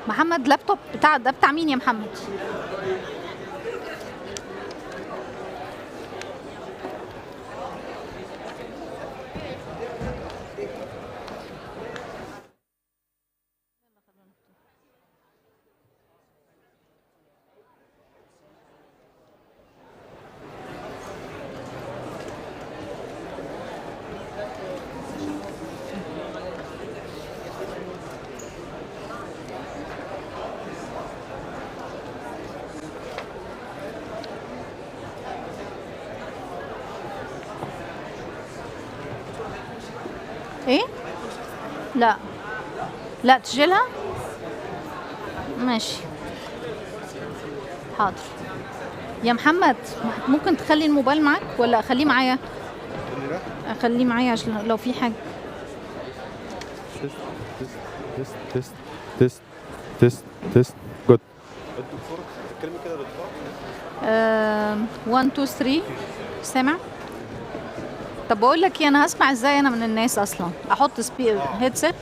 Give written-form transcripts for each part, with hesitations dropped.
محمد لابتوب ده بتاع مين يا محمد؟ ايه؟ لا لا تشيلها؟ ماشي حاضر. يا محمد ممكن تخلي الموبايل معاك ولا اخليه معايا؟ اخليه معايا عشان لو في حاجة. تست تست تست تست جود. الدكتور تتكلمي كده بالدكتور. 1 2 3 سامع؟ طب بقول لك ايه، انا هسمع ازاي انا من الناس اصلا؟ احط هيدسيت؟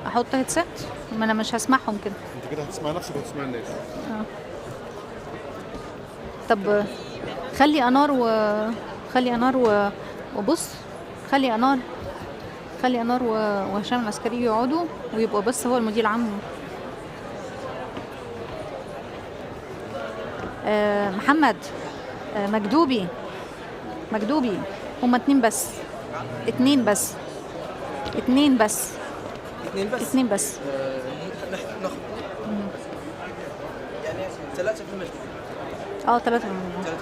احط هيدسيت؟ ما انا مش هسمعهم كده. انت كده هتسمع نفسك وتسمع الناس. طب خلي انار وبص، خلي انار وهشام العسكري يقعدوا ويبقى بس هو المدير العام. محمد مكدوبي هما اتنين بس. نحن ناخد يعني 3 في المجلس. 3 في المجلس.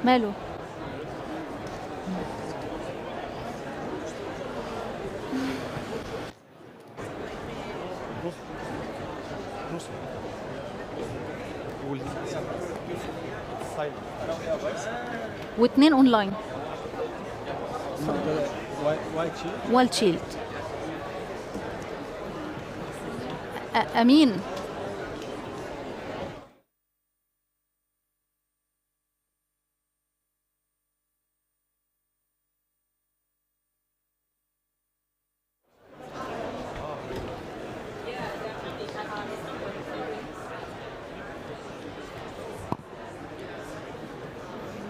ماله؟ واثنين اونلاين. وايت شيلد. امين.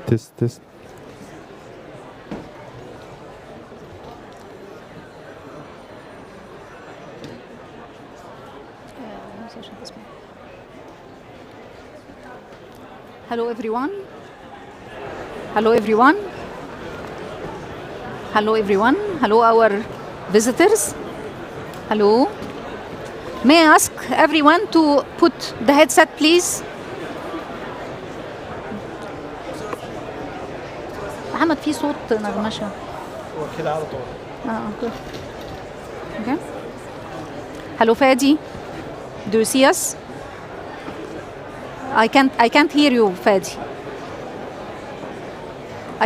تست Hello everyone. Hello our visitors. Hello. May I ask everyone to put the headset please? محمد في صوت نغمشة. هو كده على طول. Okay. Hello Fadi. Do you see us? I can't hear you Fadi.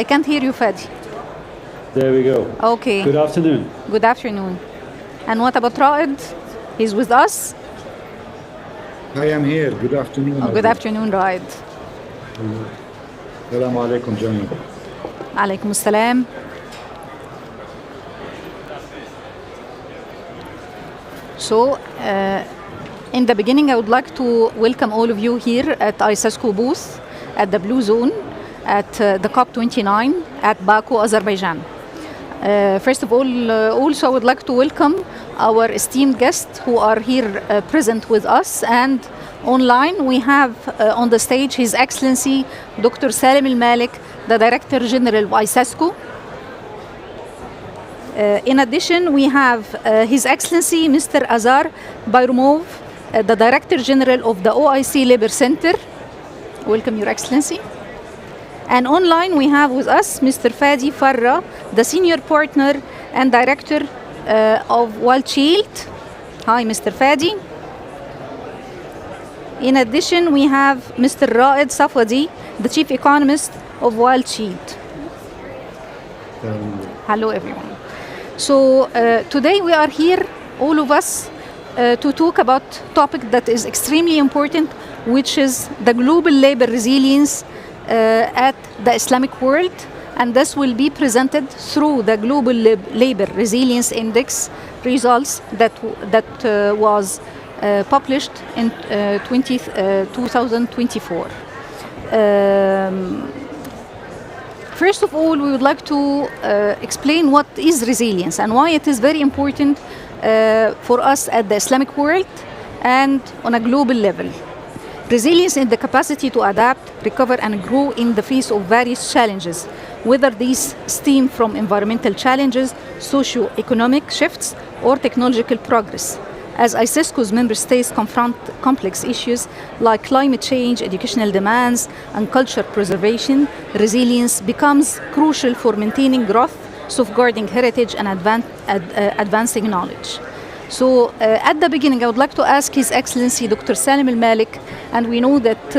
I can't hear you Fadi. There we go. Okay. Good afternoon. Good afternoon. And what about Raed? He's with us? I am here. Good afternoon. Good afternoon Raed. Assalamu alaikum Jamil. عليكم السلام. So, in the beginning, I would like to welcome all of you here at ICESCO booth at the Blue Zone at the COP29 at Baku, Azerbaijan. First of all, also I would like to welcome our esteemed guests who are here present with us, and online we have on the stage His Excellency Dr. Salim Al-Malik, the Director General of ICESCO. In addition, we have His Excellency Mr. Azar Bayrumov, the Director General of the OIC Labor Center. Welcome, Your Excellency. And online we have with us Mr. Fadi Farra, the Senior Partner and Director of Wild Shield. Hi, Mr. Fadi. In addition, we have Mr. Raed Safwadi, the Chief Economist of Wild Shield. Hello, everyone. So today we are here, all of us, to talk about a topic that is extremely important, which is the global labor resilience at the Islamic world. And this will be presented through the Global Labor Resilience Index results that was published in 2024. First of all, we would like to explain what is resilience and why it is very important for us at the Islamic world and on a global level. Resilience is the capacity to adapt, recover, and grow in the face of various challenges, whether these stem from environmental challenges, socio-economic shifts, or technological progress. As ICESCO's member states confront complex issues like climate change, educational demands, and culture preservation, resilience becomes crucial for maintaining growth, safeguarding heritage, and advancing knowledge. So at the beginning, I would like to ask His Excellency Dr. Salim Al-Malik, and we know that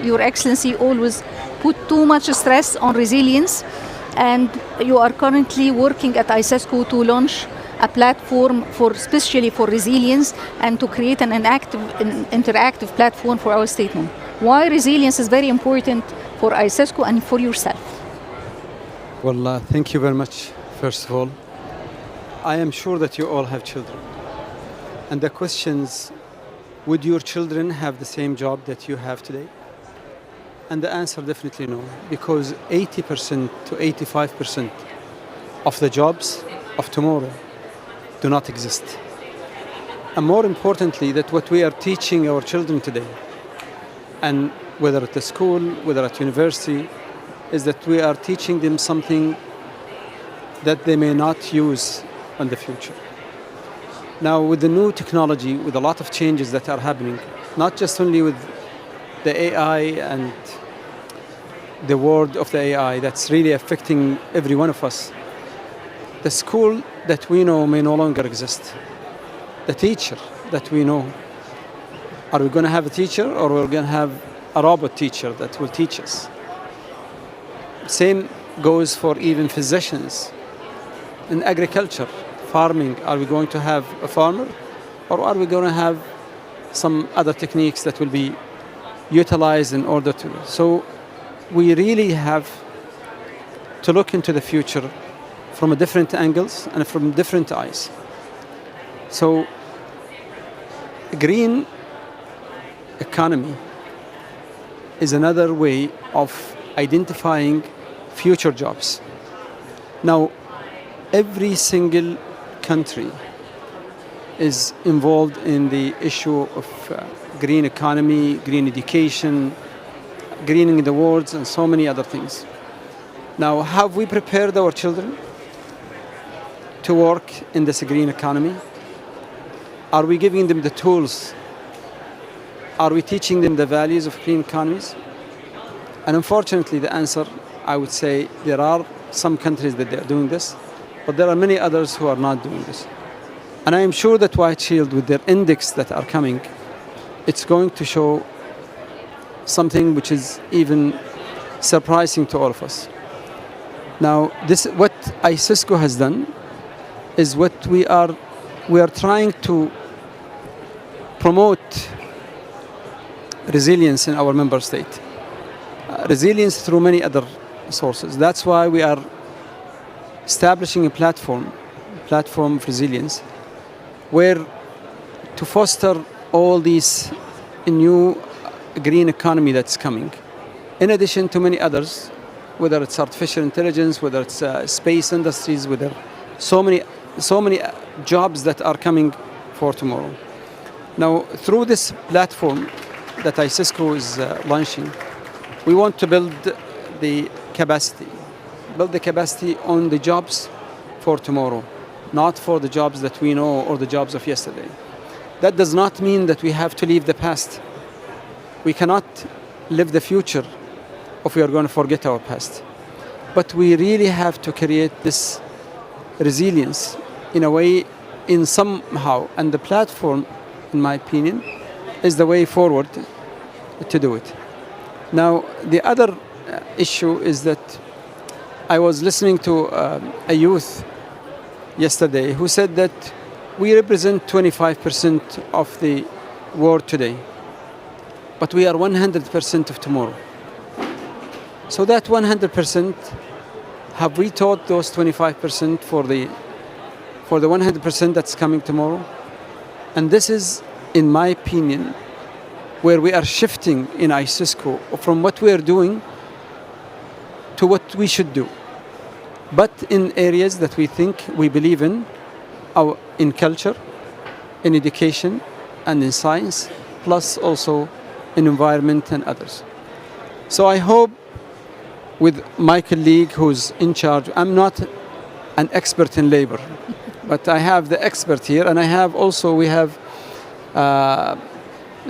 Your Excellency always put too much stress on resilience, and you are currently working at ICESCO to launch a platform especially for resilience and to create an interactive platform for our statement. Why resilience is very important for ICESCO and for yourself? Well, thank you very much, first of all. I am sure that you all have children. And the question is, would your children have the same job that you have today? And the answer definitely no, because 80% to 85% of the jobs of tomorrow do not exist. And more importantly, that what we are teaching our children today, and whether at the school, whether at university, is that we are teaching them something that they may not use in the future. Now, with the new technology, with a lot of changes that are happening, not just only with the AI and the world of the AI that's really affecting every one of us, the school that we know may no longer exist. The teacher that we know, are we going to have a teacher or we're going to have a robot teacher that will teach us? Same goes for even physicians. In agriculture, farming, are we going to have a farmer or are we going to have some other techniques that will be utilized in order to? So we really have to look into the future from different angles and from different eyes. So green economy is another way of identifying future jobs. Now, every single country is involved in the issue of green economy, green education, greening the world, and so many other things. Now, have we prepared our children to work in this green economy? Are we giving them the tools? Are we teaching them the values of green economies? And unfortunately, the answer, I would say, there are some countries that they're doing this, but there are many others who are not doing this. And I am sure that White Shield, with their index that are coming, it's going to show something which is even surprising to all of us. Now, this, what ICESCO has done is what we are trying to promote resilience in our member state. Resilience through many other sources. That's why we are establishing a platform of resilience, where to foster all these new green economy that's coming, in addition to many others, whether it's artificial intelligence, whether it's space industries, whether so many jobs that are coming for tomorrow. Now, through this platform that ICESCO is launching, we want to build the capacity on the jobs for tomorrow, not for the jobs that we know or the jobs of yesterday. That does not mean that we have to leave the past. We cannot live the future if we are going to forget our past. But we really have to create this resilience in a way, in somehow, and the platform, in my opinion, is the way forward to do it. Now, the other issue is that I was listening to a youth yesterday who said that we represent 25% of the world today, but we are 100% of tomorrow. So that 100%, have we taught those 25% for the 100% that's coming tomorrow? And this is, in my opinion, where we are shifting in ICESCO from what we are doing to what we should do, but in areas that we think we believe in culture, in education, and in science, plus also in environment and others. So I hope with my colleague who's in charge, I'm not an expert in labor, but I have the expert here, and we have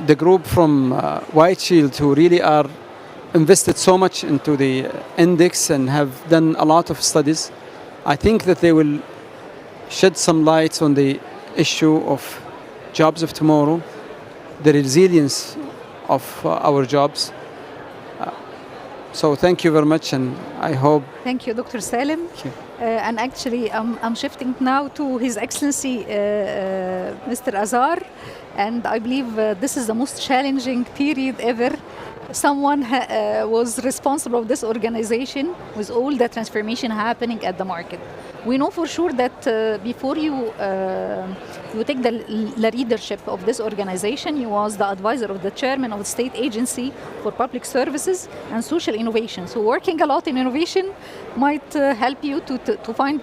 the group from White Shield who really are invested so much into the index and have done a lot of studies. I think that they will shed some light on the issue of jobs of tomorrow, the resilience of our jobs. So thank you very much, and I hope. Thank you, Dr. Salim. And actually, I'm shifting now to His Excellency Mr. Azar, and I believe this is the most challenging period ever. Someone was responsible of this organization with all the transformation happening at the market. We know for sure that before you take the leadership of this organization, you was the advisor of the chairman of the State Agency for Public Services and Social Innovation. So working a lot in innovation might help you to find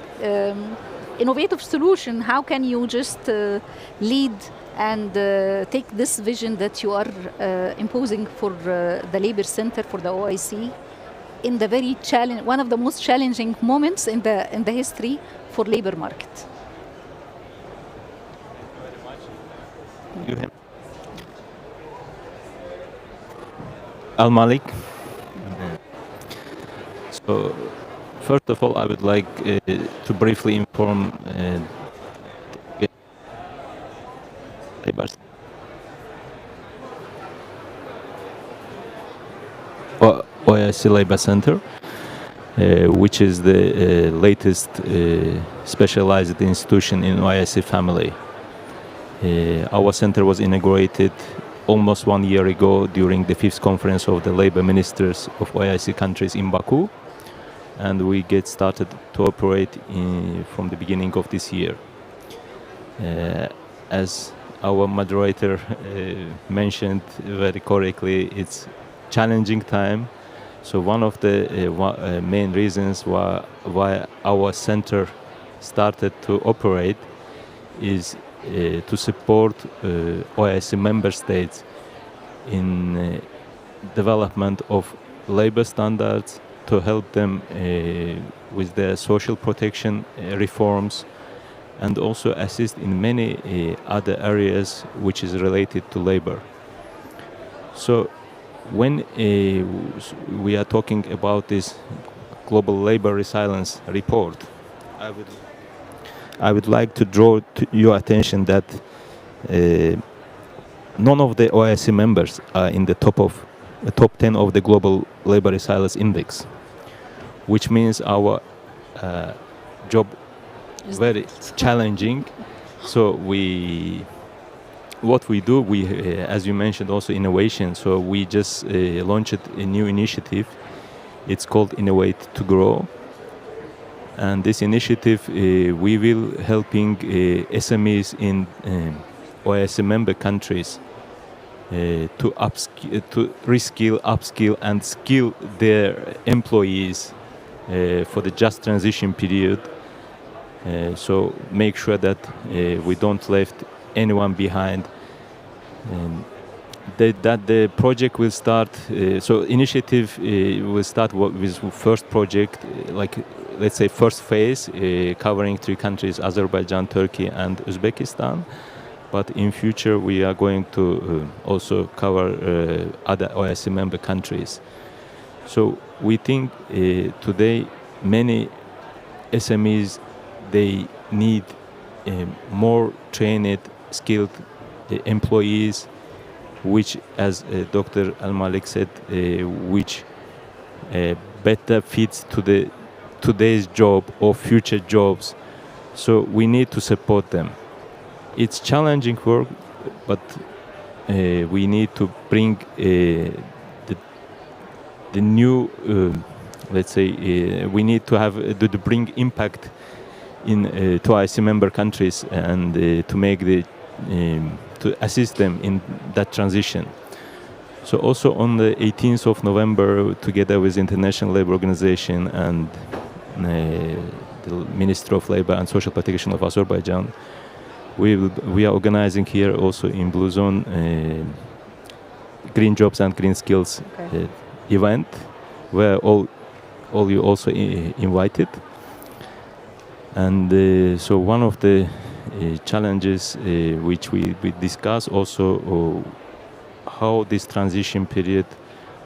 innovative solution. How can you just lead and take this vision that you are imposing for the Labor Center for the OIC in the very one of the most challenging moments in the history for labor market. Al Malik. So, first of all, I would like to briefly inform OIC Labor Center, which is the latest specialized institution in OIC family. Our center was inaugurated almost 1 year ago during the 5th conference of the labor ministers of OIC countries in Baku, and we get started to operate from the beginning of this year. As our moderator mentioned very correctly, it's challenging time. So one of the main reasons why our center started to operate is to support OIC member states in development of labor standards, to help them with their social protection reforms, and also assist in many other areas which is related to labor. So when we are talking about this global labor resilience report, I would like to draw to your attention that none of the OIC members are in the top 10 of the global labor resilience index, which means our job is very challenging. So what we do, as you mentioned, also innovation. So we just launched a new initiative. It's called Innovate to Grow. And this initiative, we will helping SMEs in OIC member countries to reskill, upskill, and skill their employees for the just transition period. So make sure that we don't left anyone behind. That the project will start. So initiative will start with first project, like let's say first phase, covering 3 countries: Azerbaijan, Turkey, and Uzbekistan. But in future, we are going to also cover other OIC member countries. So we think today many SMEs they need more trained, skilled employees, which, as Dr. Al-Malik said, which better fits to the today's job or future jobs. So we need to support them. It's challenging work, but we need to bring the new, let's say, we need to have to bring impact in to IC member countries and to make the to assist them in that transition. So also on the 18th of November, together with International Labour Organization and the Ministry of Labour and Social Protection of Azerbaijan, we are organizing here also in Blue Zone Green Jobs and Green Skills event, where all you also invited. And so one of the challenges which we discuss also how this transition period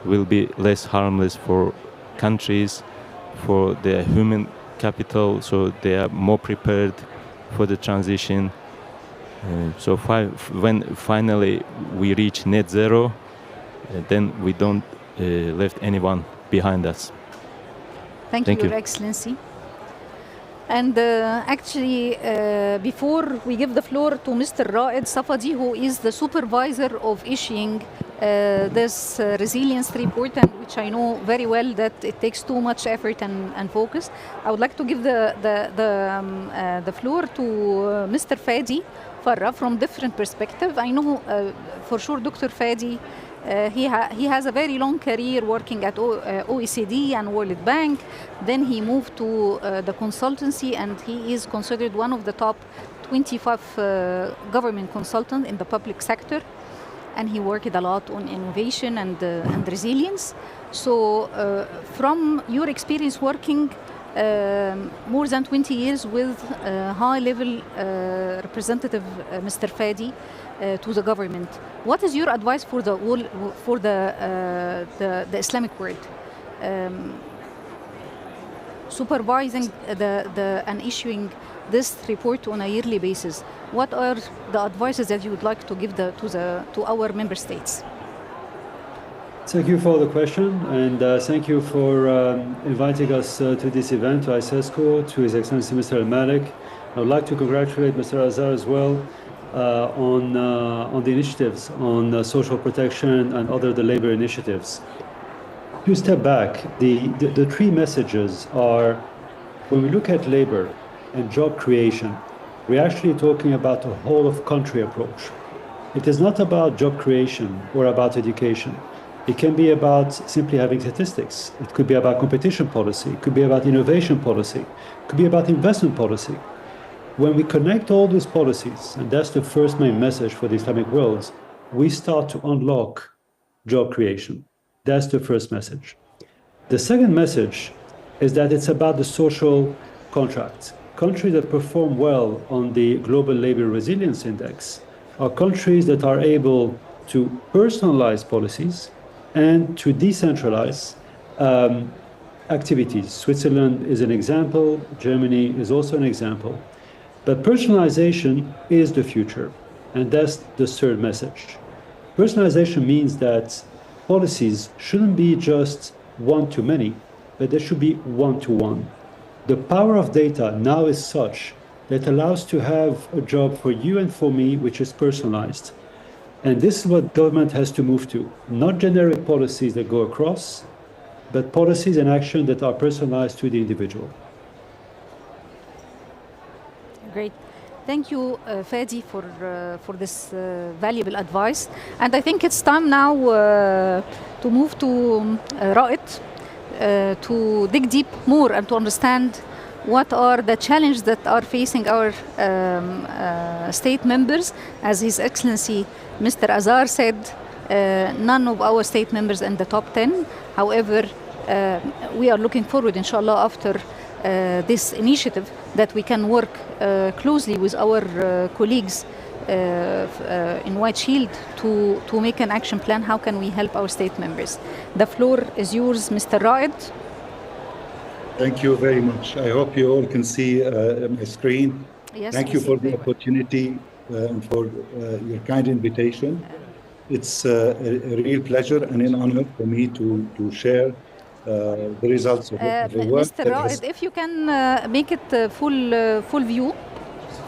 will be less harmless for countries, for their human capital, so they are more prepared for the transition. So when finally we reach net zero, then we don't left anyone behind us. Thank you, Your Excellency. And actually, before we give the floor to Mr. Raed Safadi, who is the supervisor of issuing this resilience report, and which I know very well that it takes too much effort and focus, I would like to give the floor to Mr. Fadi Farah from different perspective. I know for sure Dr. Fadi, he has a very long career working at OECD and World Bank. Then he moved to the consultancy, and he is considered one of the top 25 government consultants in the public sector. And he worked a lot on innovation and resilience. So from your experience working more than 20 years with high-level representative Mr. Fadi to the government, what is your advice for the Islamic world, supervising and issuing this report on a yearly basis? What are the advices that you would like to give to our member states? Thank you for the question, and thank you for inviting us to this event, to ICESCO, to His Excellency Mr. Al-Malik. I would like to congratulate Mr. Azhar as well on the initiatives on social protection and the labor initiatives. To step back, the three messages are, when we look at labor and job creation, we're actually talking about a whole of country approach. It is not about job creation or about education. It can be about simply having statistics. It could be about competition policy. It could be about innovation policy. It could be about investment policy. When we connect all these policies, and that's the first main message for the Islamic world, we start to unlock job creation. That's the first message. The second message is that it's about the social contract. Countries that perform well on the Global Labor Resilience Index are countries that are able to personalize policies and to decentralize activities. Switzerland is an example. Germany is also an example. But personalization is the future, and that's the third message. Personalization means that policies shouldn't be just one-to-many, but they should be one-to-one. The power of data now is such that allows to have a job for you and for me, which is personalized. And this is what government has to move to. Not generic policies that go across, but policies and action that are personalized to the individual. Great. Thank you, Fadi, for this valuable advice. And I think it's time now to move to Raed to dig deep more and to understand what are the challenges that are facing our state members. As His Excellency Mr. Azhar said, none of our state members in the top 10. However, we are looking forward, inshallah, after this initiative, that we can work closely with our colleagues in White Shield to make an action plan. How can we help our state members? The floor is yours, Mr. Raed. Thank you very much. I hope you all can see my screen. Yes, Thank we you see for it the very well. opportunity and for your kind invitation. It's a real pleasure and an honor for me to share the results of a work Mr. that Raed, has. if you can make it full view,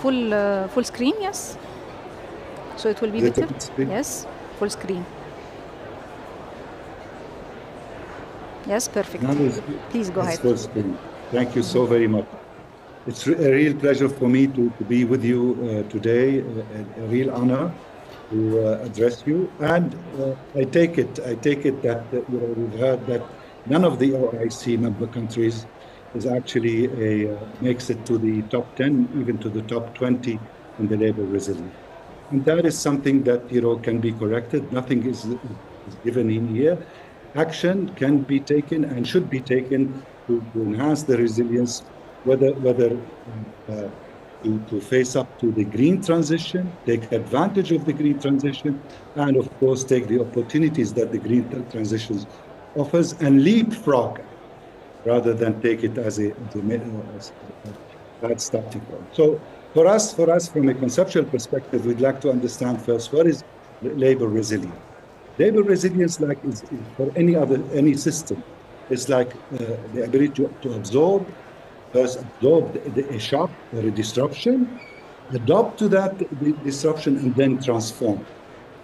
full screen, yes. So it will be Is it a better. big screen? Yes, full screen. Yes, perfect. Now Please go it's ahead. full screen. Thank you so very much. It's a real pleasure for me to be with you today, a real honor to address you. And I take it that we've heard that none of the OIC member countries is actually makes it to the top 10, even to the top 20 in the labor resilience. And that is something that can be corrected. Nothing is given in here. Action can be taken and should be taken to enhance the resilience, whether to face up to the green transition, take advantage of the green transition, and of course take the opportunities that the green transition offers and leapfrog rather than take it as a bad starting point. So for us, from a conceptual perspective, we'd like to understand first what is labor resilience. Labor resilience, like is for any system, is like the ability to absorb a shock or a disruption, adapt to that disruption, and then transform.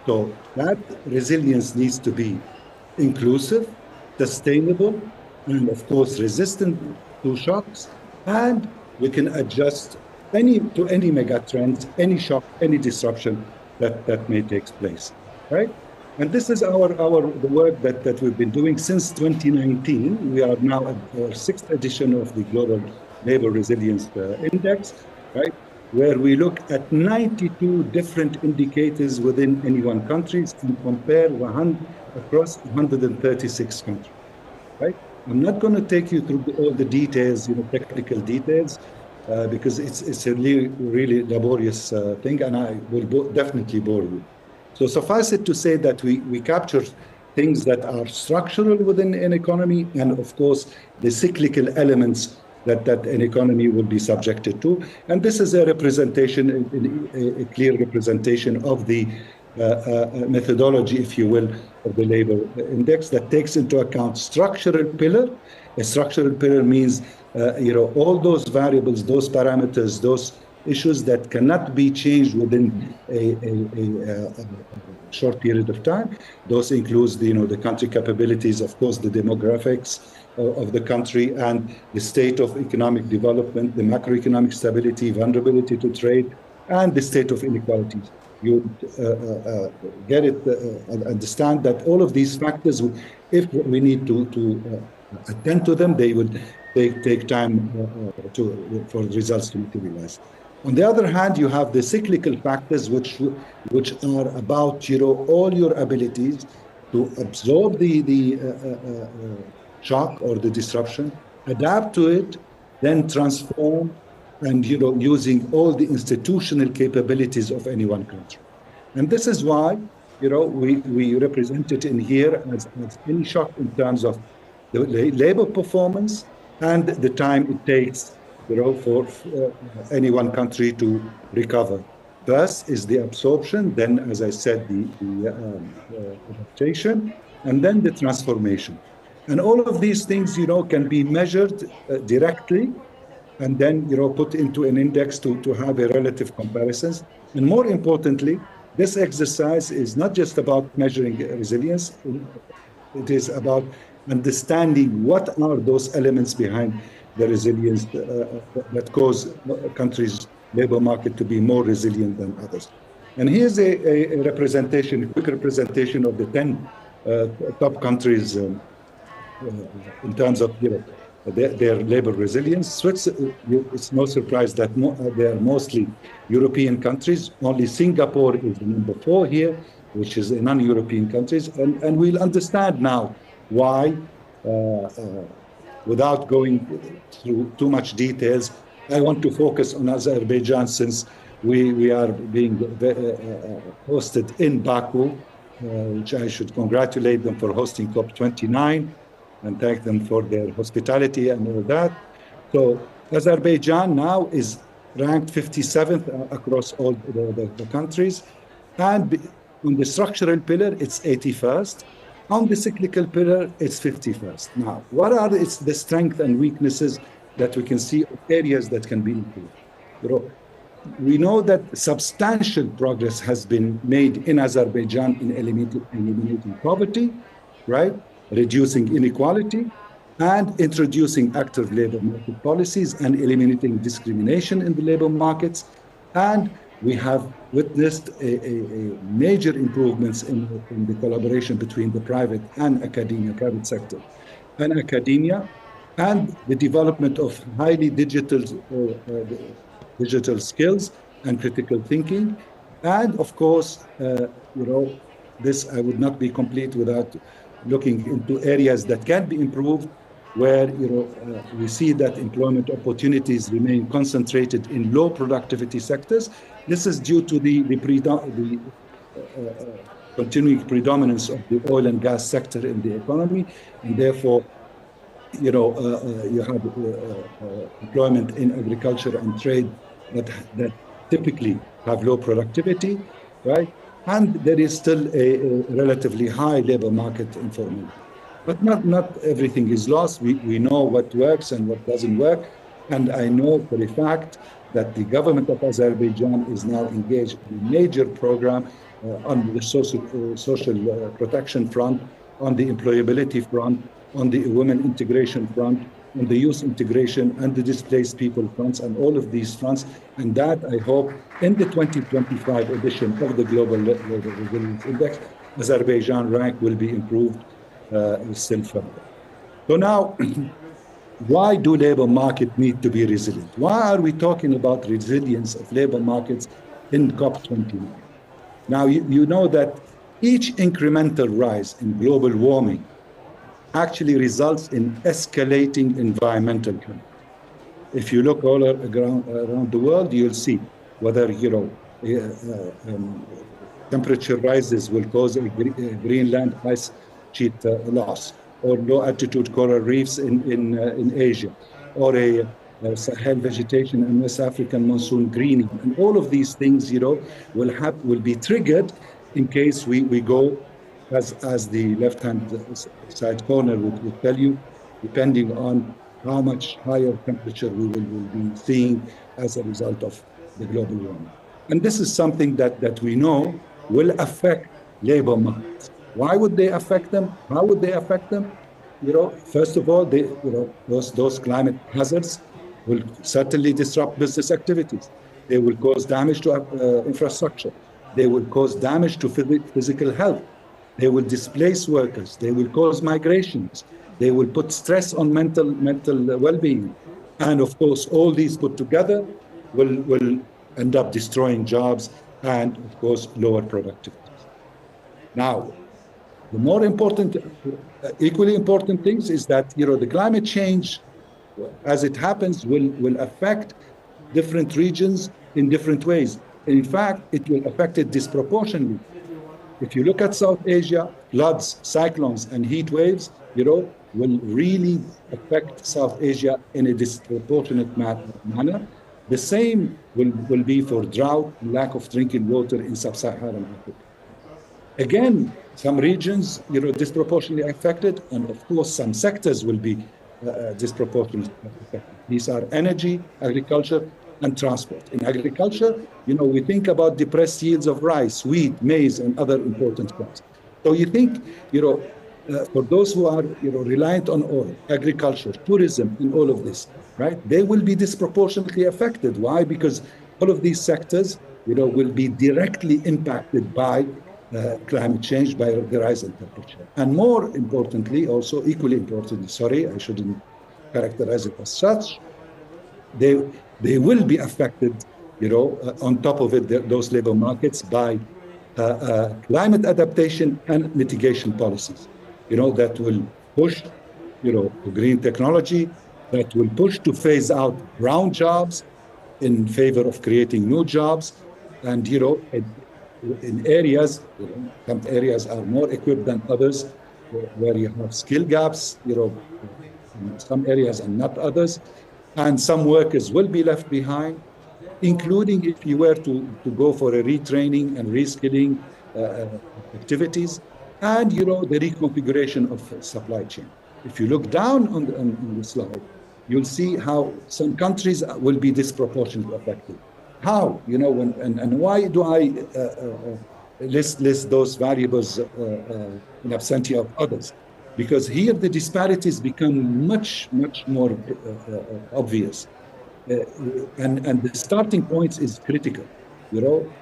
So that resilience needs to be inclusive, sustainable, and of course resistant to shocks. And we can adjust to any mega trends, any shock, any disruption that may take place, right? And this is the work that we've been doing since 2019. We are now at our sixth edition of the Global Labor Resilience Index, right? Where we look at 92 different indicators within any one country and compare across 136 countries, right? I'm not going to take you through all the details, technical details, because it's a really laborious thing, and I will definitely bore you. So suffice it to say that we capture things that are structural within an economy, and of course the cyclical elements that an economy will be subjected to. And this is a clear representation of the methodology, if you will, of the labor index that takes into account structural pillar. A structural pillar means all those variables, those parameters, those issues that cannot be changed within a short period of time. Those includes the country capabilities, of course, the demographics of the country and the state of economic development, the macroeconomic stability, vulnerability to trade, and the state of inequalities. You get it, understand that all of these factors, if we need to attend to them, they would take time for results to materialize. On the other hand, you have the cyclical factors, which are about all your abilities to absorb the shock or the disruption, adapt to it, then transform, and using all the institutional capabilities of any one country. And this is why we represent it in here as any shock in terms of the labor performance and the time it takes for any one country to recover. First is the absorption, then, as I said, the adaptation, and then the transformation. And all of these things, can be measured directly, and then, put into an index to have a relative comparisons. And more importantly, this exercise is not just about measuring resilience. It is about understanding what are those elements behind the resilience that cause a country's labor market to be more resilient than others. And here's a quick representation of the 10 top countries in terms of their labor resilience. It's no surprise that they are mostly European countries. Only Singapore is number 4 here, which is a non-European countries. And we'll understand now why, without going through too much details. I want to focus on Azerbaijan, since we are being hosted in Baku, which I should congratulate them for hosting COP29. and thank them for their hospitality and all that. So Azerbaijan now is ranked 57th across all the countries. And on the structural pillar, it's 81st. On the cyclical pillar, it's 51st. Now, what are the strengths and weaknesses that we can see, areas that can be improved? We know that substantial progress has been made in Azerbaijan in eliminating poverty, right? Reducing inequality, and introducing active labor market policies and eliminating discrimination in the labor markets. And we have witnessed a major improvements in the collaboration between the private and academia, private sector and academia, and the development of highly digital skills and critical thinking. And of course, this I would not be complete without looking into areas that can be improved, where we see that employment opportunities remain concentrated in low productivity sectors. This is due to the continuing predominance of the oil and gas sector in the economy, and therefore, you have employment in agriculture and trade that typically have low productivity, right? And there is still a relatively high labor market informality. But not everything is lost. We know what works and what doesn't work. And I know for a fact that the government of Azerbaijan is now engaged in a major program on the social protection front, on the employability front, on the women integration front, on the youth integration and the displaced people fronts, and all of these fronts. And that, I hope, in the 2025 edition of the Global Labor Resilience Index, Azerbaijan rank will be improved still further. So now, why do labor markets need to be resilient? Why are we talking about resilience of labor markets in COP29? Now, you know that each incremental rise in global warming actually results in escalating environmental crime. If you look all around the world, you'll see whether temperature rises will cause a Greenland ice sheet loss, or low altitude coral reefs in Asia, or a Sahel vegetation and West African monsoon greening, and all of these things, will be triggered in case we go. As the left-hand side corner would tell you, depending on how much higher temperature we will be seeing as a result of the global warming. And this is something that we know will affect labor markets. Why would they affect them? How would they affect them? First of all, those climate hazards will certainly disrupt business activities. They will cause damage to infrastructure. They will cause damage to physical health. They will displace workers. They will cause migrations. They will put stress on mental well-being. And of course, all these put together will end up destroying jobs and, of course, lower productivity. Now, the more important, equally important things is that, the climate change, as it happens, will affect different regions in different ways. In fact, it will affect it disproportionately. If you look at South Asia, floods, cyclones, and heat waves, will really affect South Asia in a disproportionate manner. The same will be for drought, lack of drinking water in sub-Saharan Africa. Again, some regions, disproportionately affected, and of course, some sectors will be disproportionately affected. These are energy, agriculture, and transport. In agriculture, we think about depressed yields of rice, wheat, maize, and other important crops. So you think, for those who are, reliant on oil, agriculture, tourism, and all of this, right? They will be disproportionately affected. Why? Because all of these sectors, will be directly impacted by climate change, by the rise in temperature. And more importantly, also equally importantly, sorry, I shouldn't characterize it as such, they will be affected, on top of it, those labor markets by climate adaptation and mitigation policies, that will push, to green technology, that will push to phase out brown jobs in favor of creating new jobs. And, in areas, some areas are more equipped than others, where you have skill gaps, in some areas and not others, and some workers will be left behind, including if you were to go for a retraining and reskilling activities, and the reconfiguration of supply chain. If you look down on the slide, you'll see how some countries will be disproportionately affected. How, and why do I list those variables in absentia of others? Because here the disparities become much, much more obvious. And the starting point is critical.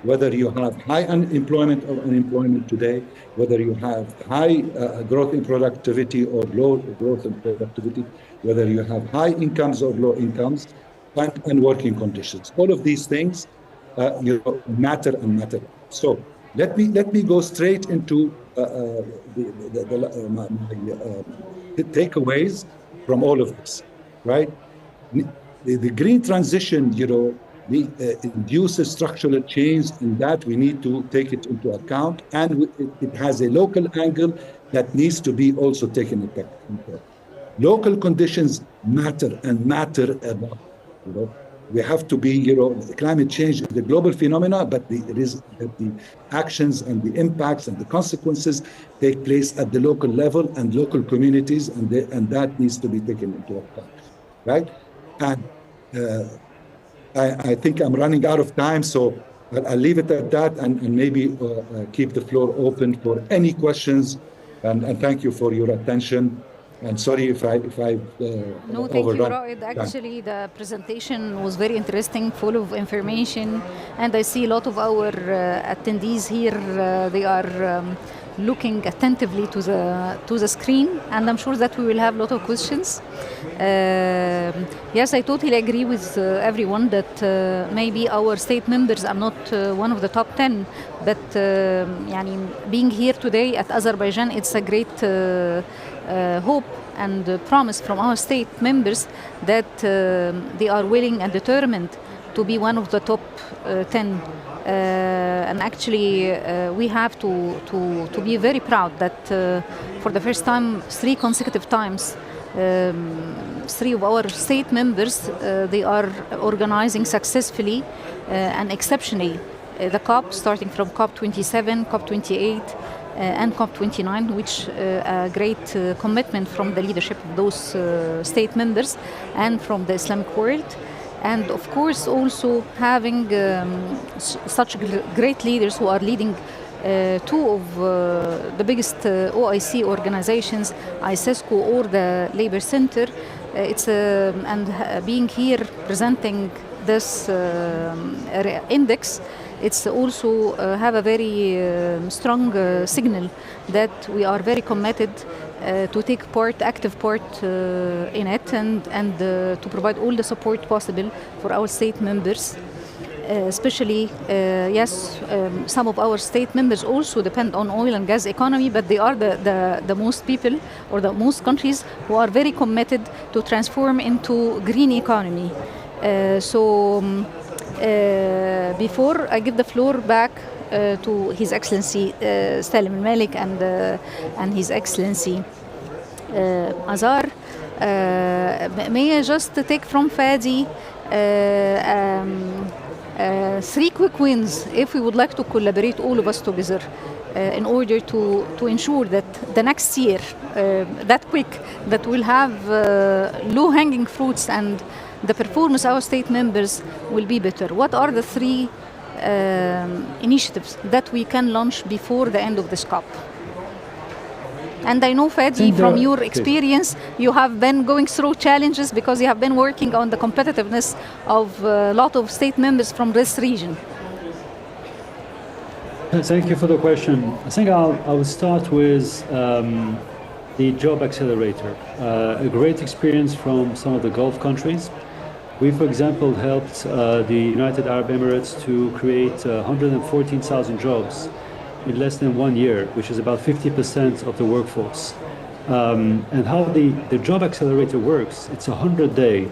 Whether you have high unemployment or unemployment today, whether you have high growth in productivity or low growth in productivity, whether you have high incomes or low incomes, and working conditions. All of these things matter and matter. So let me go straight into the takeaways from all of this, right? The green transition, induces structural change, and that we need to take it into account. And it has a local angle that needs to be also taken into account. Local conditions matter and matter a lot. We have to be, climate change is a global phenomena, but the actions and the impacts and the consequences take place at the local level and local communities, and that needs to be taken into account, right? And I think I'm running out of time, so I'll leave it at that, and maybe keep the floor open for any questions. And thank you for your attention. And sorry if I No, thank you, Raed. Actually, the presentation was very interesting, full of information, and I see a lot of our attendees here. They are looking attentively to the screen, and I'm sure that we will have a lot of questions. Yes, I totally agree with everyone that maybe our state members are not one of the top 10, but being here today at Azerbaijan, it's a great hope and promise from our state members that they are willing and determined to be one of the top 10. And actually, we have to be very proud that for the first time, 3 consecutive times, 3 of our state members, they are organizing successfully and exceptionally the COP, starting from COP 27, COP 28, and COP 29, which a great commitment from the leadership of those state members and from the Islamic world. And of course, also having such great leaders who are leading 2 of the biggest OIC organizations, ICESCO or the Labor Center. And being here presenting this index, it's also have a very strong signal that we are very committed to take active part in it, and to provide all the support possible for our state members. Especially, some of our state members also depend on oil and gas economy, but they are the most people or the most countries who are very committed to transform into green economy. Before I give the floor back to His Excellency Salim Al-Malik and His Excellency Azar, may I just take from Fadi 3 quick wins if we would like to collaborate all of us together in order to ensure that the next year, that we'll have low-hanging fruits and the performance of our state members will be better. What are the 3 initiatives that we can launch before the end of this COP? And I know, Fadi, from your experience, you have been going through challenges because you have been working on the competitiveness of a lot of state members from this region. Thank you for the question. I think I will start with the job accelerator, a great experience from some of the Gulf countries. We, for example, helped the United Arab Emirates to create 114,000 jobs in less than 1 year, which is about 50% of the workforce. And how the job accelerator works, it's a 100-day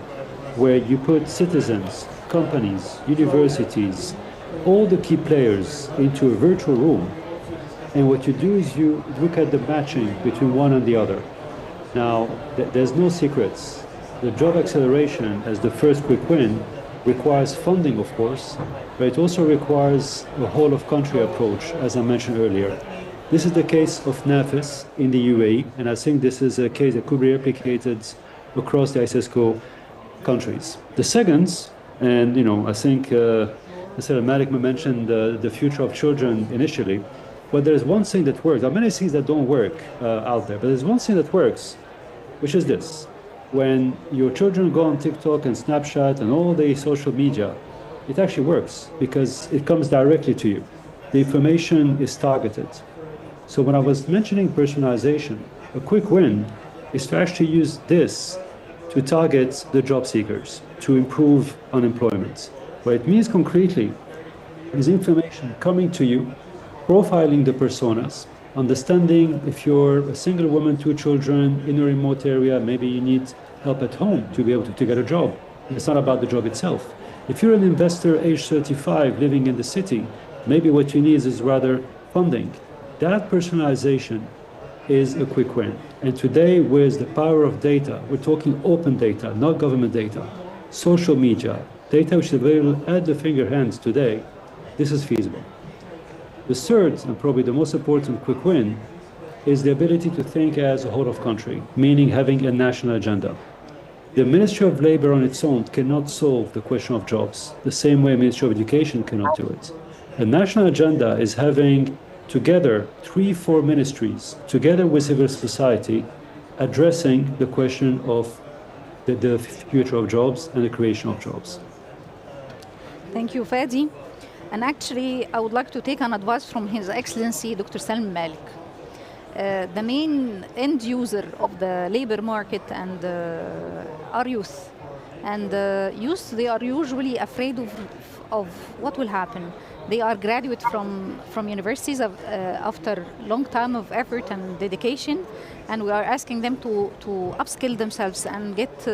where you put citizens, companies, universities, all the key players into a virtual room, And what you do is you look at the matching between one and the other. Now, there's no secrets. The job acceleration as the first quick win requires funding, of course, but it also requires a whole of country approach, as I mentioned earlier. This is the case of NAFIS in the UAE, and I think this is a case that could be replicated across the ICESCO countries. The second, and I think Mr. Malik mentioned the future of children initially, but there's one thing that works. There are many things that don't work out there, but there's one thing that works, which is this. When your children go on TikTok and Snapchat and all the social media, it actually works because it comes directly to you. The information is targeted. So when I was mentioning personalization, a quick win is to actually use this to target the job seekers, to improve unemployment. What it means concretely is information coming to you, profiling the personas, understanding if you're a single woman, 2 children in a remote area, maybe you need help at home to be able to get a job. It's not about the job itself. If you're an investor age 35 living in the city, maybe what you need is rather funding. That personalization is a quick win. And today, with the power of data, we're talking open data, not government data, social media, data which is available at the finger hands today, this is feasible. The third, and probably the most important quick win, is the ability to think as a whole of country, meaning having a national agenda. The Ministry of Labor on its own cannot solve the question of jobs, the same way Ministry of Education cannot do it. A national agenda is having together 3-4 ministries, together with civil society, addressing the question of the future of jobs and the creation of jobs. Thank you, Fadi. And actually, I would like to take an advice from His Excellency Dr. Salim Malik. The main end user of the labor market and are youth. And youth, they are usually afraid of what will happen. They are graduate from universities after long time of effort and dedication, and we are asking them to upskill themselves and get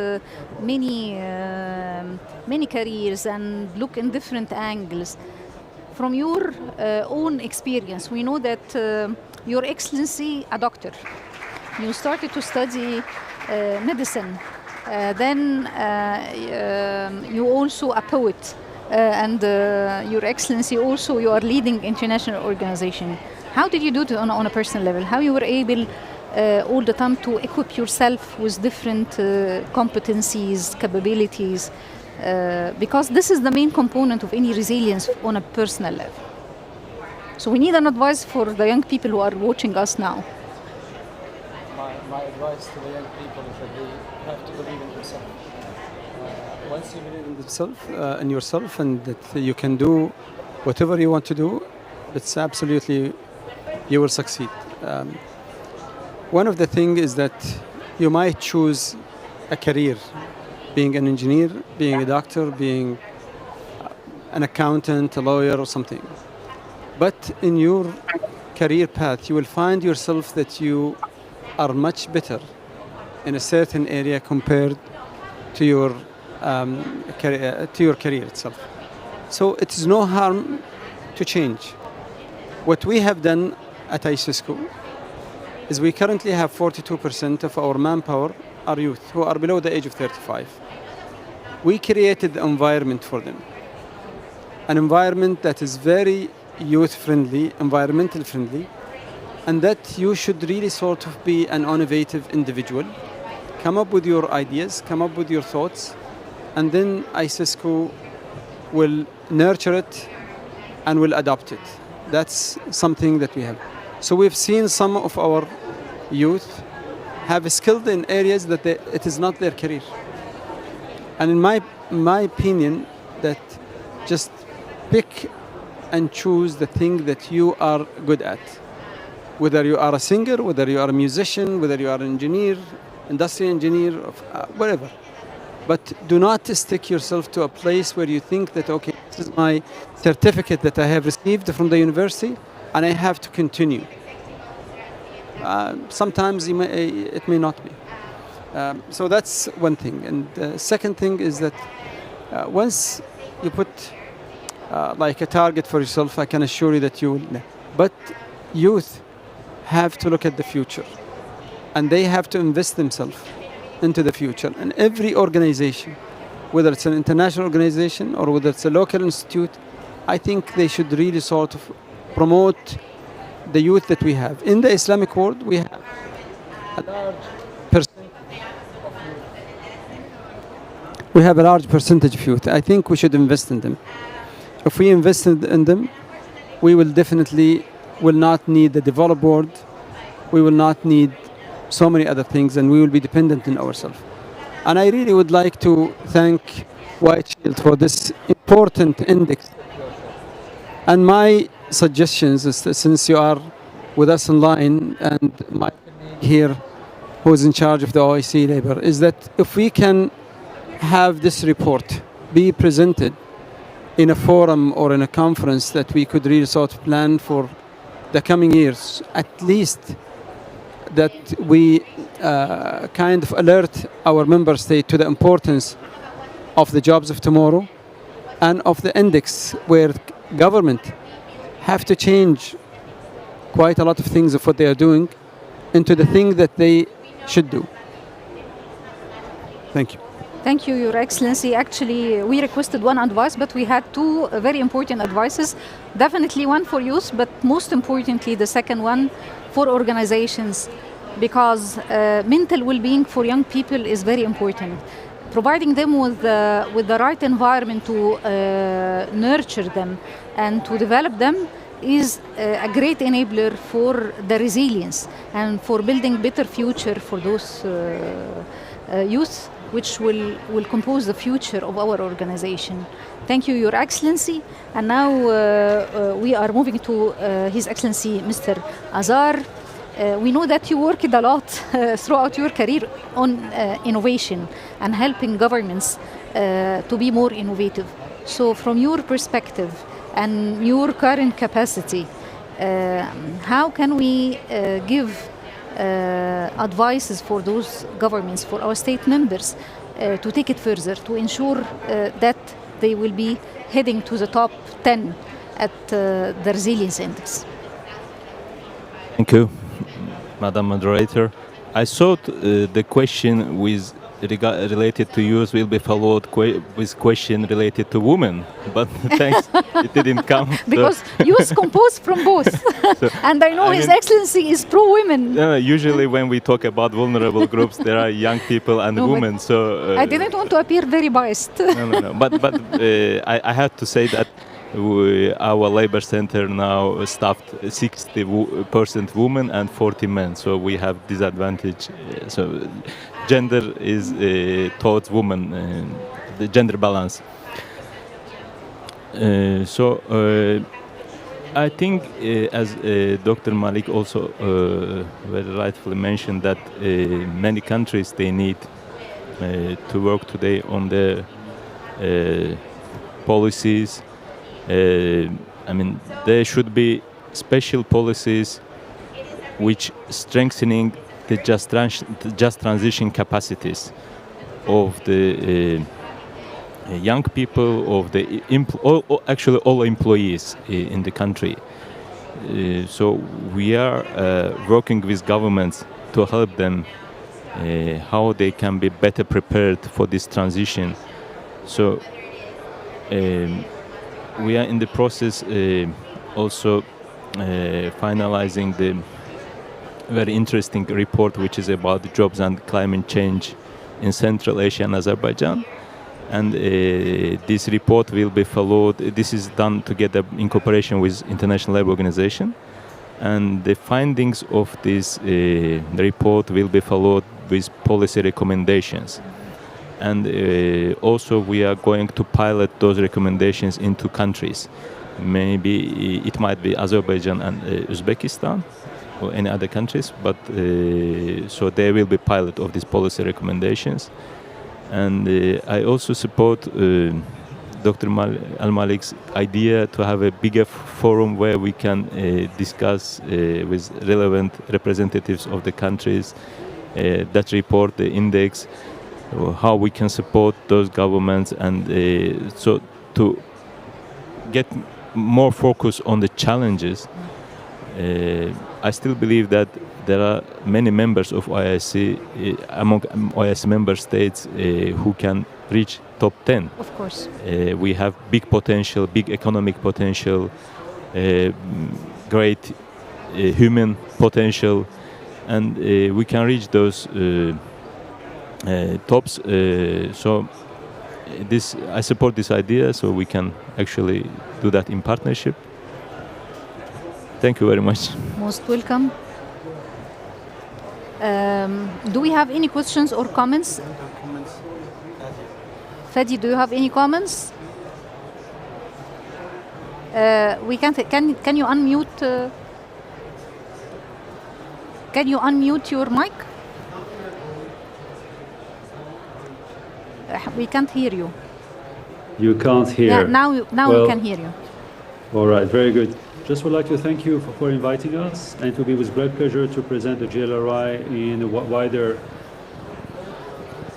many careers and look in different angles. From your own experience, we know that Your Excellency, a doctor. You started to study medicine. Then you also a poet. And Your Excellency, also you are leading international organization. How did you do it on a personal level? How you were able all the time to equip yourself with different competencies, capabilities? Because this is the main component of any resilience on a personal level. So we need an advice for the young people who are watching us now. My advice to the young people is that they have to believe in themselves. Once you believe in yourself and that you can do whatever you want to do, it's absolutely, you will succeed. One of the things is that you might choose a career, being an engineer, being a doctor, being an accountant, a lawyer or something. But in your career path, you will find yourself that you are much better in a certain area compared to your career itself. So it is no harm to change. What we have done at ICESCO is we currently have 42% of our manpower are youth who are below the age of 35. We created the environment for them. An environment that is very youth-friendly, environmental friendly, and that you should really sort of be an innovative individual, come up with your ideas, come up with your thoughts, and then ICESCO will nurture it and will adopt it. That's something that we have. So we've seen some of our youth have skilled in areas that it is not their career. And in my opinion, that just pick and choose the thing that you are good at. Whether you are a singer, whether you are a musician, whether you are an engineer, industrial engineer, whatever. But do not stick yourself to a place where you think that, okay, this is my certificate that I have received from the university and I have to continue. Sometimes it may not be. So that's one thing. And the second thing is that once you put like a target for yourself, I can assure you that you will. But youth have to look at the future, and they have to invest themselves into the future. And every organization, whether it's an international organization or whether it's a local institute, I think they should really sort of promote the youth that we have. In the Islamic world, we have a large percentage of youth. We have a large percentage of youth. I think we should invest in them. If we invest in them, we will definitely will not need the developed world. We will not need so many other things, and we will be dependent on ourselves. And I really would like to thank White Shield for this important index. And my suggestions is that since you are with us online and my colleague here who is in charge of the OIC labor, is that if we can have this report be presented in a forum or in a conference that we could really sort of plan for the coming years, at least that we kind of alert our member state to the importance of the jobs of tomorrow and of the index where government have to change quite a lot of things of what they are doing into the thing that they should do. Thank you. Thank you, Your Excellency. Actually, we requested one advice, but we had two very important advices. Definitely one for youth, but most importantly, the second one for organizations, because mental well-being for young people is very important. Providing them with the right environment to nurture them and to develop them is a great enabler for the resilience and for building better future for those youth, which will compose the future of our organization. Thank you, Your Excellency. And now we are moving to His Excellency, Mr. Azar. We know that you worked a lot throughout your career on innovation and helping governments to be more innovative. So from your perspective and your current capacity, how can we give advices for those governments, for our state members, to take it further, to ensure that they will be heading to the top 10 at the Resilience Index? Thank you, Madam Moderator. I thought the question related to youth will be followed with question related to women, but thanks, it didn't come. Because youth compose from both, and I know His Excellency is pro-women. Usually when we talk about vulnerable groups, there are young people and women. So I didn't want to appear very biased. No. But I have to say that our labor center now staffed 60% women and 40 men. So we have disadvantage. So gender is towards women, the gender balance. I think, as Dr. Malik also very rightfully mentioned, that many countries, they need to work today on their policies. I mean, there should be special policies which strengthening the just transition capacities of the young people, of the actually all employees in the country. So we are working with governments to help them how they can be better prepared for this transition. So we are in the process also finalizing the very interesting report which is about jobs and climate change in Central Asia and Azerbaijan. And this report will be followed. This is done together in cooperation with International Labour Organization. And the findings of this report will be followed with policy recommendations. And also we are going to pilot those recommendations into countries. Maybe it might be Azerbaijan and Uzbekistan or any other countries, but so there will be pilot of these policy recommendations. And I also support Dr. Al-Malik's idea to have a bigger forum where we can discuss with relevant representatives of the countries that report the index, how we can support those governments, and so to get more focus on the challenges I still believe that there are many members of IIC among IIC member states who can reach top 10. Of course. We have big potential, big economic potential, great human potential, and we can reach those tops. So I support this idea, so we can actually do that in partnership. Thank you very much. Most welcome. Do we have any questions or comments? Fadi, do you have any comments? We can you unmute? Can you unmute your mic? We can't hear you. You can't hear. Yeah, now we can hear you. All right, very good. Just would like to thank you for inviting us, and it will be with great pleasure to present the GLRI in a wider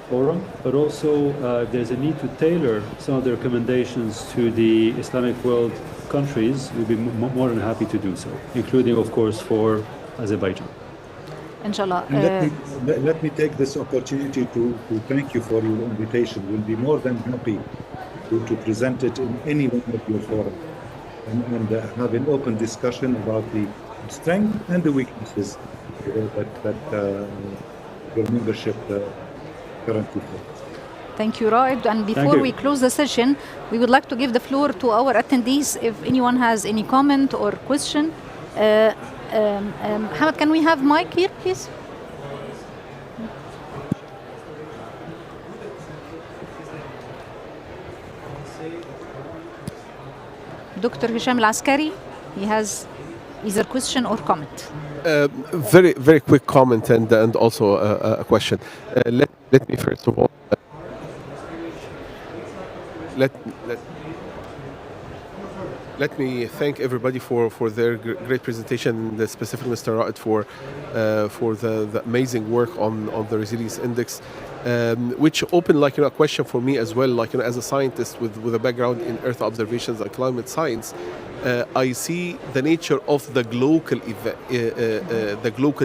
forum, but also there's a need to tailor some of the recommendations to the Islamic world countries. We'll be more than happy to do so, including, of course, for Azerbaijan. Inshallah. Let me take this opportunity to thank you for your invitation. We'll be more than happy to present it in any one of your forums and have an open discussion about the strength and the weaknesses that your membership currently has. Thank you, Raed. And before we close the session, we would like to give the floor to our attendees if anyone has any comment or question. Hamad, can we have mic here, please? Dr. Hisham Al-Askari, he has either question or comment. Very, very quick comment and also a question. Let me first of all let me thank everybody for their great presentation, and specifically Mr. Raed for the amazing work on the resilience index, which opened a question for me as well. As a scientist with a background in Earth observations and climate science, I see the nature of the global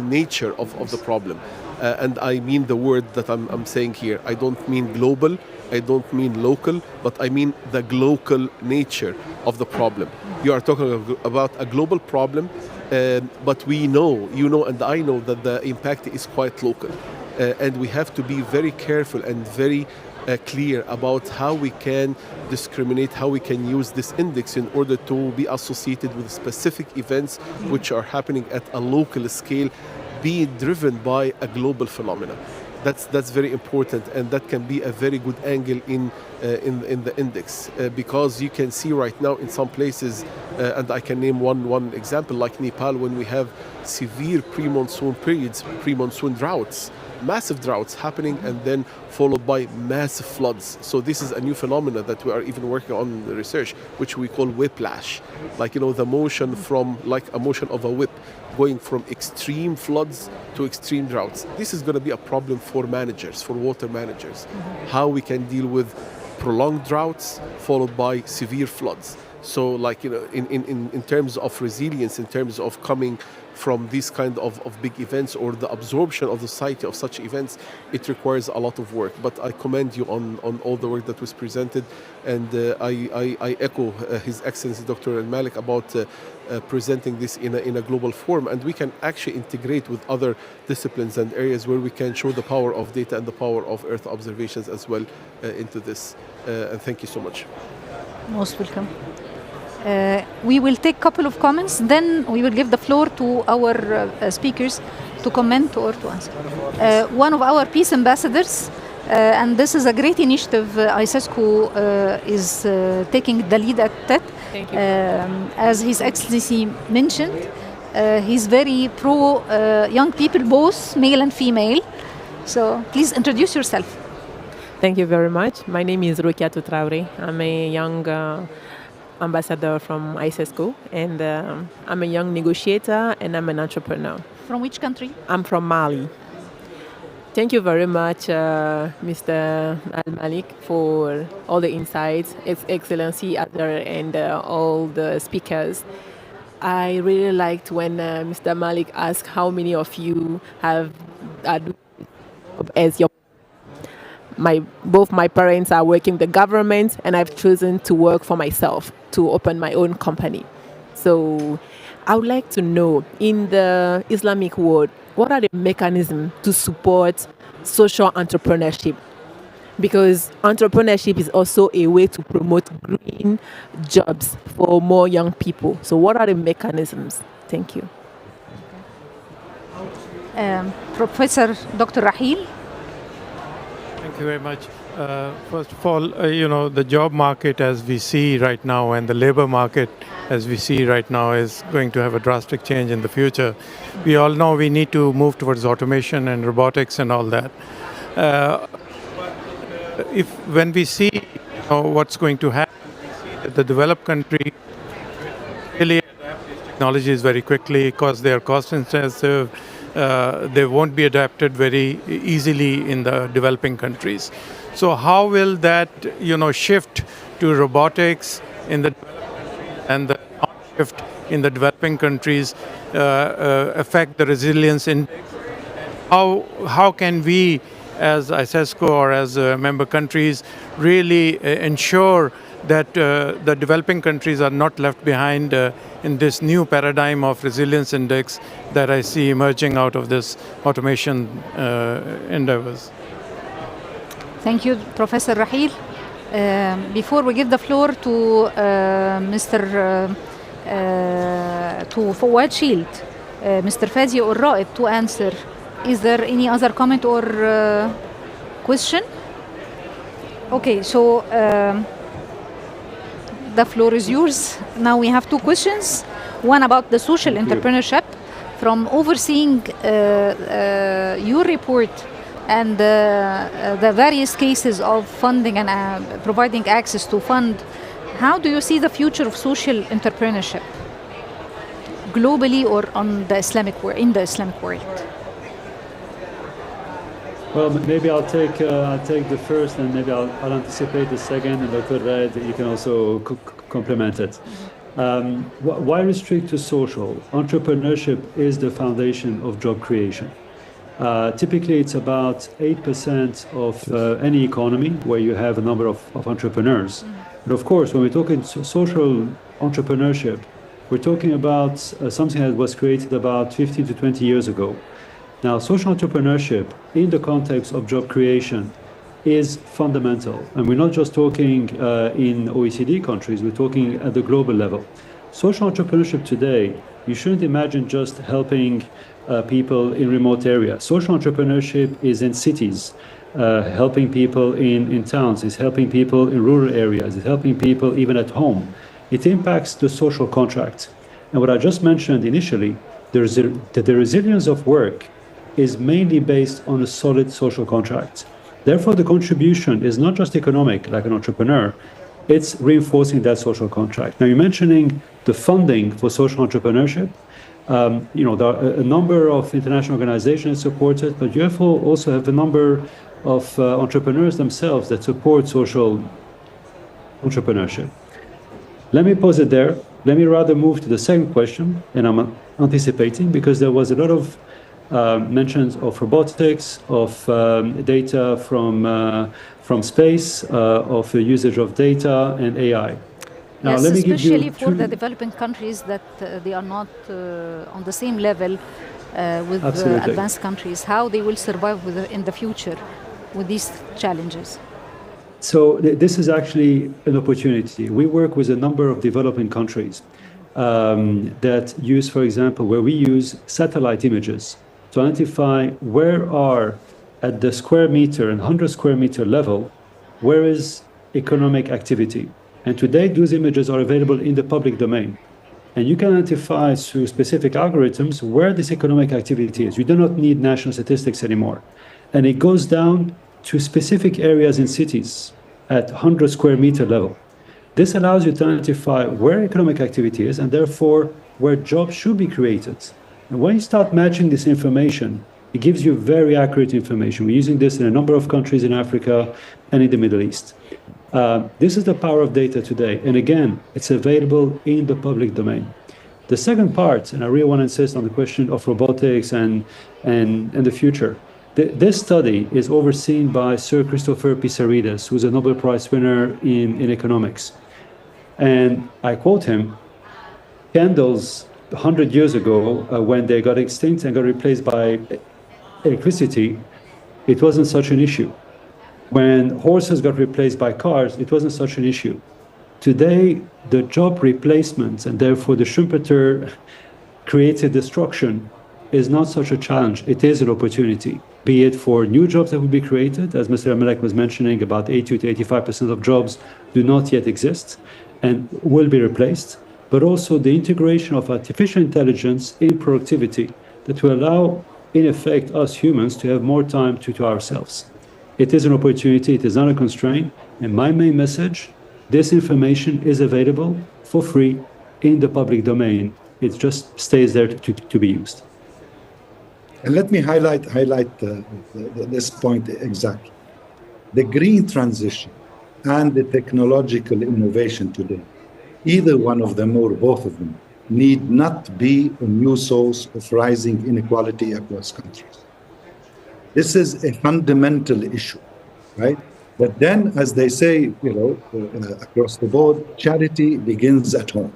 nature of the problem, and I mean the word that I'm saying here. I don't mean global. I don't mean local, but I mean the global nature of the problem. You are talking about a global problem, but we know, and I know that the impact is quite local. And we have to be very careful and very clear about how we can discriminate, how we can use this index in order to be associated with specific events which are happening at a local scale, being driven by a global phenomenon. That's very important, and that can be a very good angle in the index, because you can see right now in some places, and I can name one example, like Nepal, when we have severe pre-monsoon periods, pre-monsoon droughts, massive droughts happening, and then followed by massive floods. So this is a new phenomenon that we are even working on the research, which we call whiplash, the motion from a motion of a whip, going from extreme floods to extreme droughts. This is going to be a problem for managers, for water managers, how we can deal with prolonged droughts followed by severe floods. So in terms of resilience, in terms of coming from these kind of big events or the absorption of the society of such events, it requires a lot of work. But I commend you on all the work that was presented, and I echo His Excellency Dr. Al-Malik about presenting this in a global forum, and we can actually integrate with other disciplines and areas where we can show the power of data and the power of Earth observations as well into this. And thank you so much. Most welcome. We will take a couple of comments, then we will give the floor to our speakers to comment or to answer. One of our peace ambassadors, and this is a great initiative ICESCO is taking the lead at that. Thank you. As His Excellency mentioned, he's very pro young people, both male and female. So please introduce yourself. Thank you very much. My name is Rukiatou Traoré. I'm a young ambassador from ICESCO, and I'm a young negotiator and I'm an entrepreneur. From which country? I'm from Mali. Thank you very much, Mr. Al-Malik, for all the insights, His Excellency Azar, and all the speakers. I really liked when Mr. Malik asked how many of you have are doing as your both my parents are working the government, and I've chosen to work for myself to open my own company. So I would like to know, in the Islamic world, what are the mechanisms to support social entrepreneurship? Because entrepreneurship is also a way to promote green jobs for more young people. So what are the mechanisms? Thank you. Professor Dr. Rahil. Thank you very much. First of all, the job market as we see right now and the labor market as we see right now is going to have a drastic change in the future. We all know we need to move towards automation and robotics and all that. When we see what's going to happen, we see that the developed country really adapt these technologies very quickly because they are cost intensive. They won't be adapted very easily in the developing countries. So how will that shift to robotics in the and the shift in the developing countries affect the resilience index? How can we as ICESCO or as member countries really ensure that the developing countries are not left behind in this new paradigm of resilience index that I see emerging out of this automation endeavors? Thank you, Professor Rahil. Before we give the floor to Mr. To Fawad Shield, Mr. Fazi or Raed to answer, is there any other comment or question? Okay, so the floor is yours. Now we have two questions. One about the social entrepreneurship. From overseeing your report and the various cases of funding and providing access to fund, how do you see the future of social entrepreneurship globally or in the Islamic world? Well, maybe I'll take the first, and maybe I'll anticipate the second, and Dr. Raed, you can also complement it. Why restrict to social? Entrepreneurship is the foundation of job creation. Typically, it's about 8% of any economy where you have a number of entrepreneurs. But of course, when we're talking social entrepreneurship, we're talking about something that was created about 15 to 20 years ago. Now, social entrepreneurship in the context of job creation is fundamental. And we're not just talking in OECD countries, we're talking at the global level. Social entrepreneurship today, you shouldn't imagine just helping people in remote areas. Social entrepreneurship is in cities, helping people in towns, it's helping people in rural areas, it's helping people even at home. It impacts the social contract. And what I just mentioned initially, the resilience of work is mainly based on a solid social contract. Therefore, the contribution is not just economic, like an entrepreneur, it's reinforcing that social contract. Now, you're mentioning the funding for social entrepreneurship. There are a number of international organizations that support it, but you also have a number of entrepreneurs themselves that support social entrepreneurship. Let me pause it there. Let me rather move to the second question, and I'm anticipating because there was a lot of mentions of robotics, of data from space, of usage of data and AI. Now, yes, let me give you especially for the developing countries that they are not on the same level with the advanced countries, how they will survive in the future with these challenges. So this is actually an opportunity. We work with a number of developing countries that use, for example, where we use satellite images to identify where are, at the square meter and 100 square meter level, where is economic activity. And today, those images are available in the public domain. And you can identify through specific algorithms where this economic activity is. You do not need national statistics anymore. And it goes down to specific areas in cities at 100 square meter level. This allows you to identify where economic activity is and therefore where jobs should be created. And when you start matching this information, it gives you very accurate information. We're using this in a number of countries in Africa and in the Middle East. This is the power of data today. And again, it's available in the public domain. The second part, and I really want to insist on the question of robotics and the future. This study is overseen by Sir Christopher Pissarides, who's a Nobel Prize winner in economics. And I quote him, candles 100 years ago, when they got extinct and got replaced by electricity, it wasn't such an issue. When horses got replaced by cars, it wasn't such an issue. Today, the job replacements and therefore the Schumpeter created destruction is not such a challenge. It is an opportunity, be it for new jobs that will be created. As Mr. Malek was mentioning, about 80 to 85% of jobs do not yet exist and will be replaced, but also the integration of artificial intelligence in productivity that will allow, in effect, us humans to have more time to ourselves. It is an opportunity, it is not a constraint, and my main message, this information is available for free in the public domain. It just stays there to be used. And let me highlight this point exactly. The green transition and the technological innovation today, either one of them or both of them, need not be a new source of rising inequality across countries. This is a fundamental issue, right? But then, as they say, across the board, charity begins at home,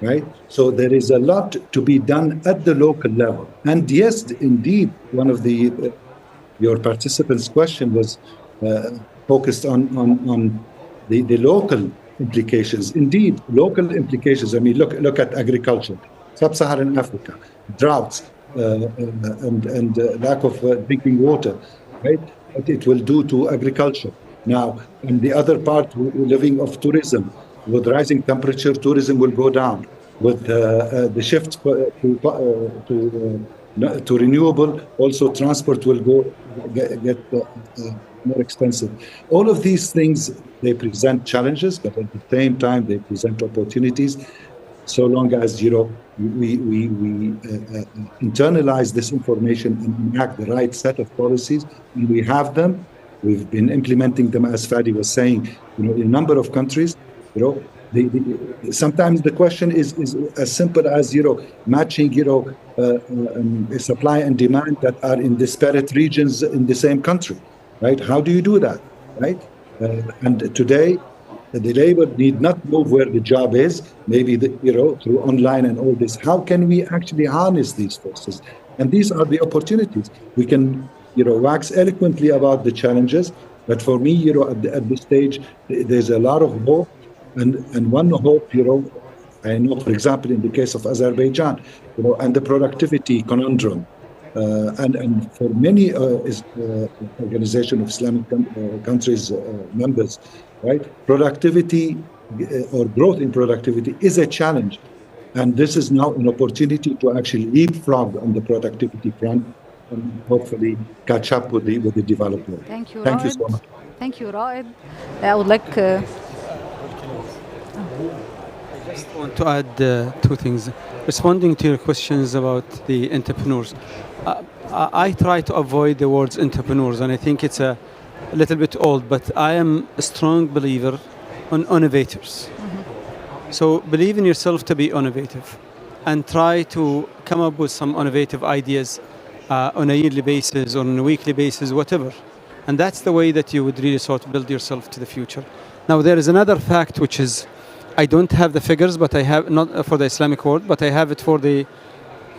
right? So there is a lot to be done at the local level. And yes, indeed, one of your participants' question was focused on the local implications. Indeed, local implications. I mean, look at agriculture, sub-Saharan Africa, droughts, and lack of drinking water, right? What it will do to agriculture. Now, in the other part, living of tourism, with rising temperature, tourism will go down. With the shift to renewable, also transport will get more expensive. All of these things, they present challenges, but at the same time, they present opportunities. So long as we internalize this information and enact the right set of policies, and we have them. We've been implementing them, as Fadi was saying, in a number of countries. Sometimes the question is as simple as matching supply and demand that are in disparate regions in the same country, right? How do you do that, right? And today, the labor need not move where the job is. Maybe through online and all this. How can we actually harness these forces? And these are the opportunities. We can wax eloquently about the challenges, but for me, at this stage, there's a lot of hope. And one hope, I know, for example, in the case of Azerbaijan, and the productivity conundrum, and for many organization of Islamic countries members, right? Productivity or growth in productivity is a challenge, and this is now an opportunity to actually leapfrog on the productivity front and hopefully catch up with the developed world. Thank you, Thank Raed. you so much. Thank you, Raed. I would like. I just want to add two things. Responding to your questions about the entrepreneurs, I try to avoid the words entrepreneurs, and I think it's a little bit old, but I am a strong believer on innovators. Mm-hmm. So believe in yourself to be innovative and try to come up with some innovative ideas on a yearly basis or on a weekly basis, whatever. And that's the way that you would really sort of build yourself to the future. Now, there is another fact, which is, I don't have the figures, but I have, not for the Islamic world, but I have it for the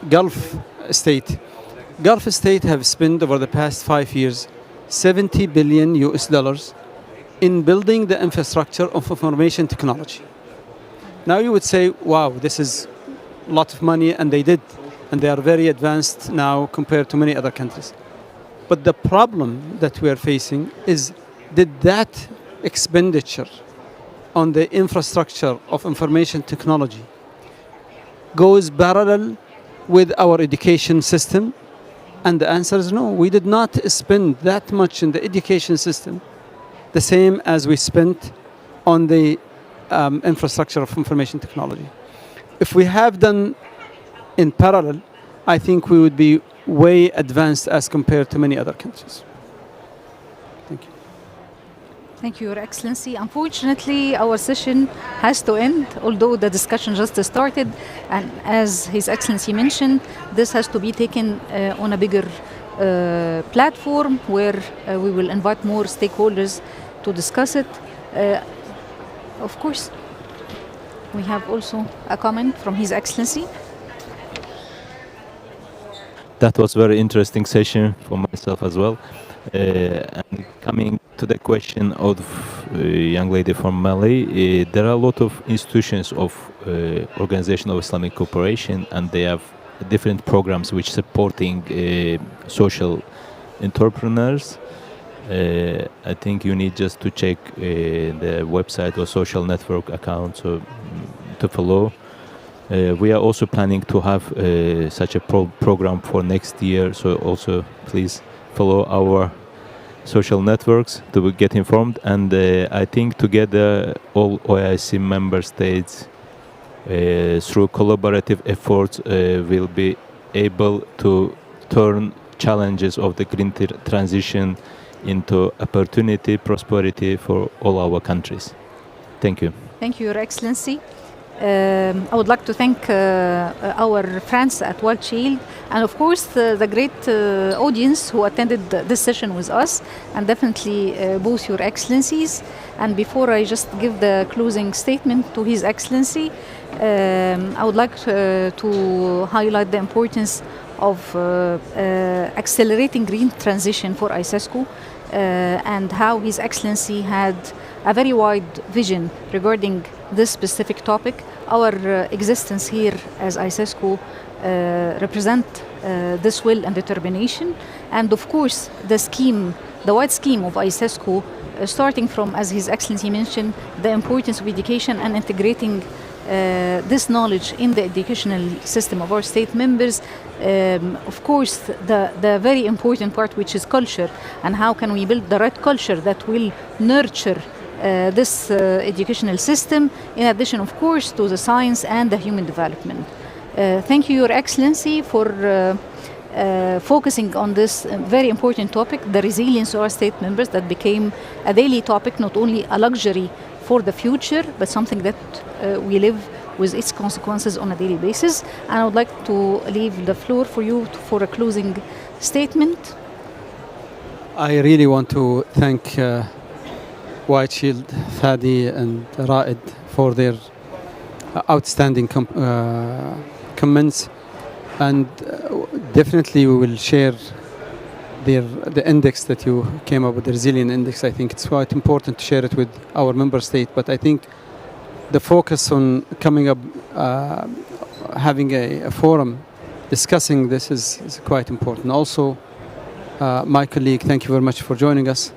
Gulf state. Gulf state have spent over the past 5 years $70 billion in building the infrastructure of information technology. Now you would say, wow, this is a lot of money, and they did. And they are very advanced now compared to many other countries. But the problem that we are facing is, did that expenditure on the infrastructure of information technology goes parallel with our education system? And the answer is no. We did not spend that much in the education system, the same as we spent on the infrastructure of information technology. If we have done in parallel, I think we would be way advanced as compared to many other countries. Thank you. Thank you, Your Excellency. Unfortunately, our session has to end, although the discussion just started. And as His Excellency mentioned, this has to be taken on a bigger platform where we will invite more stakeholders to discuss it. Of course, we have also a comment from His Excellency. That was very interesting session for myself as well. And coming to the question of young lady from Mali, there are a lot of institutions of Organization of Islamic Cooperation, and they have different programs which supporting social entrepreneurs. I think you need just to check the website or social network accounts to follow. We are also planning to have such a program for next year, so also please follow our social networks to get informed. And I think together all OIC member states through collaborative efforts will be able to turn challenges of the green transition into opportunity, prosperity for all our countries. Thank you. Thank you, Your Excellency. I would like to thank our friends at World Shield, and of course the great audience who attended this session with us, and definitely both Your Excellencies. And before I just give the closing statement to His Excellency, I would like to highlight the importance of accelerating green transition for ICESCO, and how His Excellency had a very wide vision regarding this specific topic. Our existence here as ICESCO represent this will and determination, and of course the wide scheme of ICESCO, starting from, as His Excellency mentioned, the importance of education and integrating this knowledge in the educational system of our state members. Of course, the very important part, which is culture, and how can we build the right culture that will nurture this educational system, in addition, of course, to the science and the human development. Thank you, Your Excellency, for focusing on this very important topic, the resilience of our state members, that became a daily topic, not only a luxury for the future, but something that we live with its consequences on a daily basis. And I would like to leave the floor for you for a closing statement. I really want to thank White Shield, Fadi and Raed for their outstanding comments, and definitely we will share the index that you came up with, the Resilient Index. I think it's quite important to share it with our member state, but I think the focus on coming up, having a forum discussing this is quite important. Also, my colleague, thank you very much for joining us.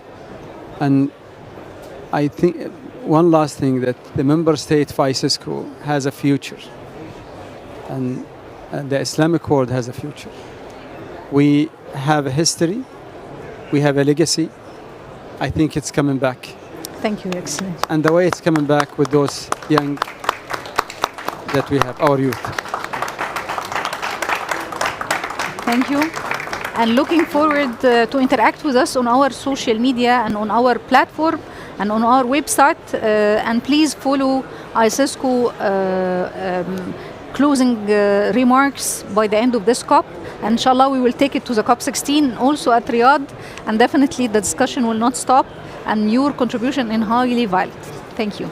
And I think one last thing, that the member state of ICESCO has a future, and the Islamic world has a future. We have a history, we have a legacy. I think it's coming back. Thank you, Your Excellency. And the way it's coming back with those young that we have, our youth. Thank you. And looking forward to interact with us on our social media and on our platform and on our website. And please follow ICESCO closing remarks by the end of this COP. And inshallah, we will take it to the COP16 also at Riyadh. And definitely the discussion will not stop. And your contribution is highly valued. Thank you.